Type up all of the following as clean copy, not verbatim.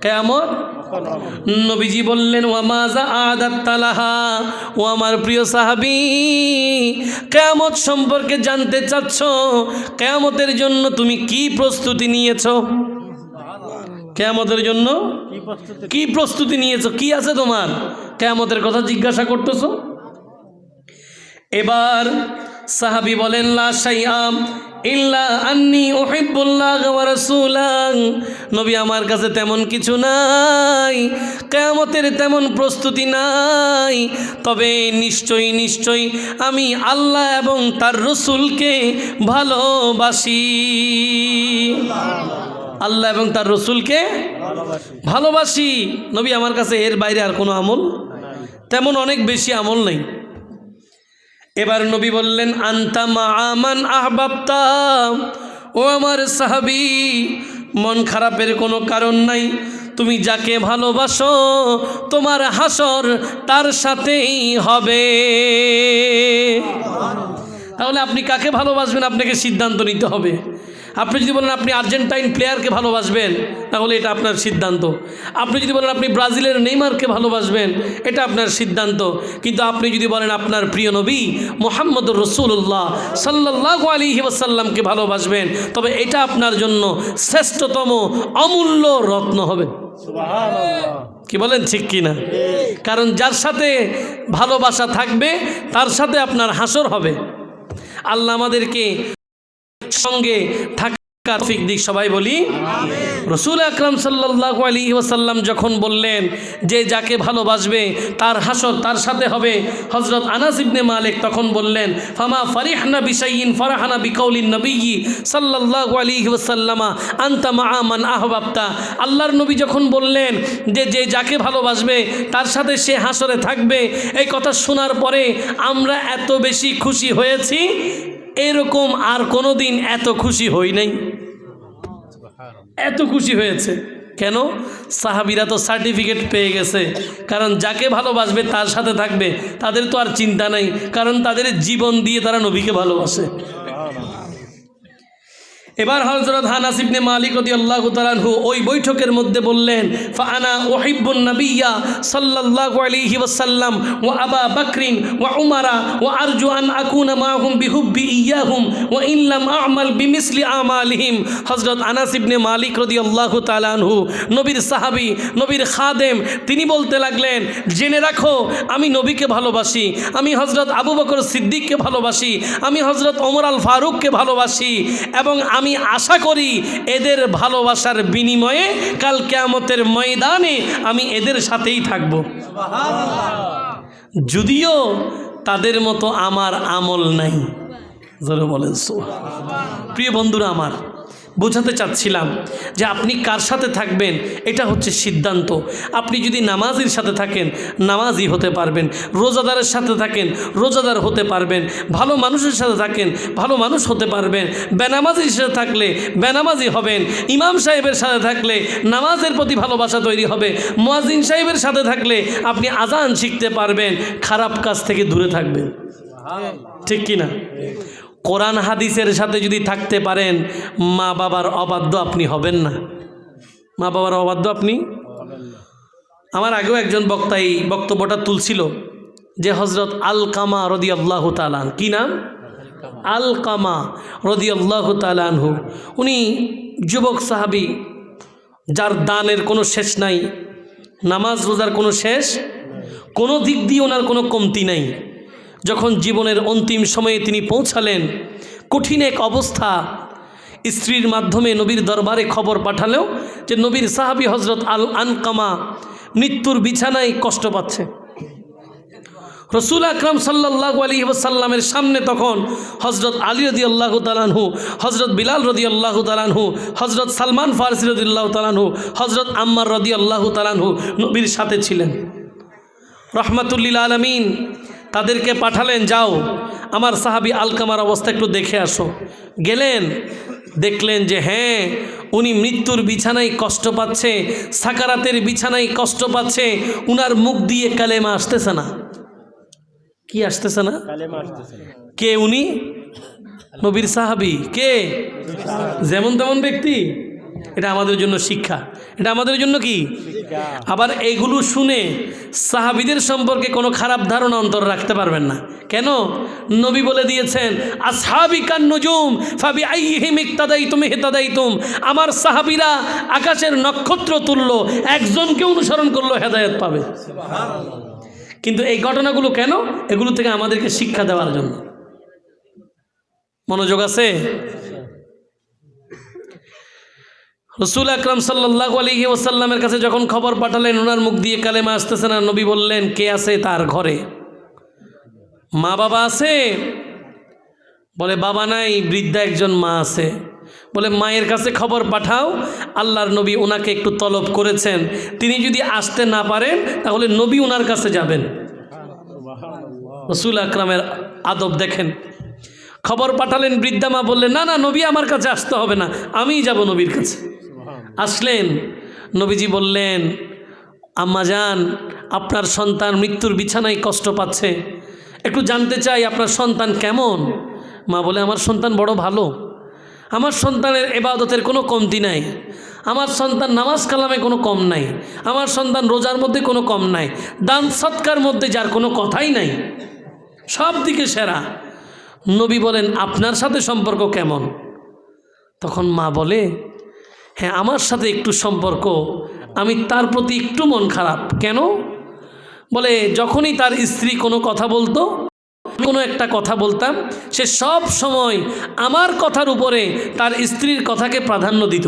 কিয়ামত। নবীজি বললেন ওয়া যা আদাত্তালাহা, ও আমার প্রিয় সাহাবী, কিয়ামত সম্পর্কে জানতে চাচ্ছ, কিয়ামতের জন্য তুমি কি প্রস্তুতি নিয়েছো? কিয়ামতের জন্য কি প্রস্তুতি নিয়েছো, কি আছে তোমার? কিয়ামতের কথা জিজ্ঞাসা করতেছো। এবার সাহাবী বলেন লা শাইআম ইল্লা আন্নী উহিব্বুল্লাহ ওয়া রাসূলাহ, নবী আমার কাছে তেমন কিছু নাই, কিয়ামতের তেমন প্রস্তুতি নাই, তবে নিশ্চয়ই নিশ্চয়ই আমি আল্লাহ এবং তার রাসূলকে ভালোবাসি। আল্লাহ এবং তার রাসূলকে ভালোবাসি। নবী আমার কাছে এর বাইরে আর কোনো আমল তেমন অনেক বেশি আমল নেই। এবার নবী বললেন আনতা মা'a মান আহবাবতা, ও আমার সাহাবী, মন খারাপের কোনো কারণ নাই, তুমি যাকে ভালোবাসো তোমার হাসর তার সাথেই হবে। তাহলে আপনি কাকে ভালোবাসবেন আপনাকে সিদ্ধান্ত নিতে হবে। আপনি যদি বলেন আপনি আর্জেন্টাইন প্লেয়ারকে ভালোবাসবেন, তাহলে এটা আপনার সিদ্ধান্ত। আপনি যদি বলেন আপনি ব্রাজিলের নেইমারকে ভালোবাসবেন, এটা আপনার সিদ্ধান্ত। কিন্তু আপনি যদি বলেন আপনার প্রিয় নবী মুহাম্মদুর রাসূলুল্লাহ সাল্লাল্লাহু আলাইহি ওয়াসাল্লামকে ভালোবাসবেন, তবে এটা আপনার জন্য শ্রেষ্ঠতম অমূল্য রত্ন হবে। কি বলেন, ঠিক কি না? কারণ যার সাথে ভালোবাসা থাকবে তার সাথে আপনার হাসর হবে। আল্লাহ আমাদেরকে সঙ্গে থাকার তৌফিক দিক। সবাই বলি রাসূল আকরাম সাল্লাল্লাহু আলাইহি ওয়াসাল্লাম যখন বললেন যে যাকে ভালোবাসবে তার হাসর তার সাথে হবে, হযরত আনাস ইবনে মালিক তখন বললেন ফামা ফারিহনা বিশাইইন ফারাহনা বিকাউলিন নবী সাল্লাল্লাহু আলাইহি ওয়াসাল্লামা আনতা মা'a মান আহবাবতা। আল্লাহর নবী যখন বললেন যে যে যাকে ভালোবাসবে তার সাথে সে হাসরে থাকবে, এই কথা শোনার পরে আমরা এত বেশি খুশি হয়েছি, এরকম আর কোনো দিন এত খুশি হই নাই। এত খুশি হয়েছে কেন? সাহাবীরা তো সার্টিফিকেট পেয়ে গেছে, কারণ যাকে ভালোবাসবে তার সাথে থাকবে, তাদের তো আর চিন্তা নাই, কারণ তাদের জীবন দিয়ে তারা নবীকে ভালোবাসে। এবার হযরত আনাস ইবনে মালিক রাদিয়াল্লাহু তাআলা আনহু ওই বৈঠকের মধ্যে বললেন ফাআনা উহিব্বুন নাবিয়্যা সাল্লাল্লাহু আলাইহি ওয়াসাল্লাম ওয়া আবা বকরিন ওয়া উমারা ওয়া আরজু আন আকুনা মাআহুম বিহুব্বি ইয়াহুম ওয়া ইন লাম আ'মাল বিমিসলি আমালিহিম। হযরত আনাস ইবনে মালিক রাদিয়াল্লাহু তাআলা আনহু নবীর সাহাবী, নবীর খাদেম, তিনি বলতে লাগলেন জেনে রাখো আমি নবীকে ভালোবাসি, আমি হযরত আবু বকর সিদ্দিককে ভালোবাসি, আমি হযরত ওমর আল ফারুককে ভালোবাসি, এবং আমি আশা করি এদের ভালোবাসার বিনিময়ে কাল কিয়ামতের ময়দানে আমি এদের সাথেই থাকব। যদিও তাদের মতো আমার আমল নাই। জোরে বলেন সুবহানাল্লাহ। প্রিয় বন্ধুরা আমার, বোঝাতে চাচ্ছিলাম যে আপনি কার সাথে থাকবেন এটা হচ্ছে সিদ্ধান্ত। আপনি যদি নামাজির সাথে থাকেন নামাজি হতে পারবেন, রোজাদারের সাথে থাকেন রোজাদার হতে পারবেন, ভালো মানুষের সাথে থাকেন ভালো মানুষ হতে পারবেন, বেনামাজির সাথে থাকলে বেনামাজি হবেন, ইমাম সাহেবের সাথে থাকলে নামাজের প্রতি ভালোবাসা তৈরি হবে, মুয়াজ্জিন সাহেবের সাথে থাকলে আপনি আজান শিখতে পারবেন, খারাপ কাজ থেকে দূরে থাকবেন। ঠিক কি না? কোরআন হাদিসের সাথে যদি থাকতে পারেন, মা বাবার অবাধ্য আপনি হবেন না। মা বাবার অবাধ্য আপনি। আমার আগেও একজন বক্তা এই বক্তব্যটা তুলছিল যে হযরত আলকামা রাদিয়াল্লাহু তাআলা, কি নাম? আলকামা রাদিয়াল্লাহু তাআলা আনহু। উনি যুবক সাহাবী, যার দানের কোনো শেষ নাই, নামাজ রোজার কোনো শেষ, কোনো দিক দিয়ে ওনার কোনো কমতি নাই। যখন জীবনের অন্তিম সময়ে তিনি পৌঁছালেন, কঠিন এক অবস্থা, স্ত্রীর মাধ্যমে নবীর দরবারে খবর পাঠালেও যে নবীর সাহাবী হযরত আলকামা মৃত্যুর বিছানায় কষ্ট পাচ্ছে। রাসূল আকরাম সাল্লাল্লাহু আলাইহি ওয়াসাল্লামের সামনে তখন হযরত আলী রাদিয়াল্লাহু তাআলা আনহু, হযরত বিলাল রাদিয়াল্লাহু তাআলা আনহু, হযরত সালমান ফারসি রাদিয়াল্লাহু তাআলা আনহু, হযরত আম্মার রাদিয়াল্লাহু তাআলা আনহু নবীর সাথে ছিলেন। রাহমাতুল লিল আলামিন তাদেরকে পাঠালেন, যাও আমার সাহাবী আলকামার অবস্থা একটু দেখে আসো। গেলেন, দেখলেন যে হ্যাঁ উনি মৃত্যুর বিছানায় কষ্ট পাচ্ছে, সাকারাতের বিছানায় কষ্ট পাচ্ছে, উনার মুখ দিয়ে কালেমা আসতেছে না। কি আসতেছে না? কে উনি? নবীর সাহাবী। কে? যেমন তেমন ব্যক্তি এটা আমাদের জন্য শিক্ষা, এটা আমাদের জন্য কি। আবার এগুলো শুনে সাহাবীদের সম্পর্কে কোনো খারাপ ধারণা অন্তর রাখতে পারবেন না। কেন? নবী বলে দিয়েছেন, আসহাবি কান নুজুম ফাবিআইহিম ইক্তাদাইতুম ইহতাদাইতুম, আমার সাহাবীরা আকাশের নক্ষত্র তুল্য, একজনকে অনুসরণ করলো হেদায়েত পাবে। কিন্তু এই ঘটনাগুলো কেন? এগুলো থেকে আমাদেরকে শিক্ষা দেওয়ার জন্য। মনোযোগ আছে? রসুল আকরাম সাল্লাল্লাহু আলাইহি ওয়াসাল্লামের কাছে যখন খবর পাঠালেন, ওনার মুখ দিয়ে কালেমা আসতেছে না, নবী বললেন, কে আছে তার ঘরে? মা বাবা আছে? বলে বাবা নাই, বৃদ্ধা একজন মা আছে। বলে মায়ের কাছে খবর পাঠাও, আল্লাহর নবী ওনাকে একটু তলব করেছেন, তিনি যদি আসতে না পারেন তাহলে নবী ওনার কাছে যাবেন। রসুল আকরামের আদব দেখেন। খবর পাঠালেন, বৃদ্ধা মা বললেন, না না, নবী আমার কাছে আসতে হবে না, আমিই যাব নবীর কাছে। আসলেন, নবীজি বললেন, আম্মা জান, আপনার সন্তান মৃত্যুর বিছানায় কষ্ট পাচ্ছে, একটু জানতে চাই আপনার সন্তান কেমন? মা বলে, আমার সন্তান বড় ভালো, আমার সন্তানের ইবাদতের কোনো কমতি নাই, আমার সন্তান নামাজ কালামে কোনো কম নাই, আমার সন্তান রোজার মধ্যে কোনো কম নাই, দান সৎকার মধ্যে যার কোনো কথাই নাই, সব দিকে সেরা। নবী বলেন, আপনার সাথে সম্পর্ক কেমন? তখন মা বলে, হ্যাঁ আমার সাথে একটু সম্পর্ক, আমি তার প্রতি একটু মন খারাপ। কেন? বলে যখনই তার স্ত্রী কোনো কথা বলতো, কোনো একটা কথা বলতাম, সে সব সময় আমার কথার উপরে তার স্ত্রীর কথাকে প্রাধান্য দিত।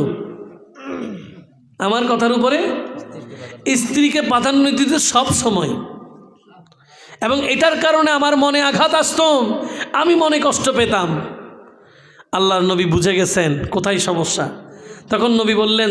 আমার কথার উপরে স্ত্রীকে প্রাধান্য দিত সব সময়, এবং এটার কারণে আমার মনে আঘাত আসতো, আমি মনে কষ্ট পেতাম। আল্লাহর নবী বুঝে গেছেন কোথায় সমস্যা। তখন নবী বললেন,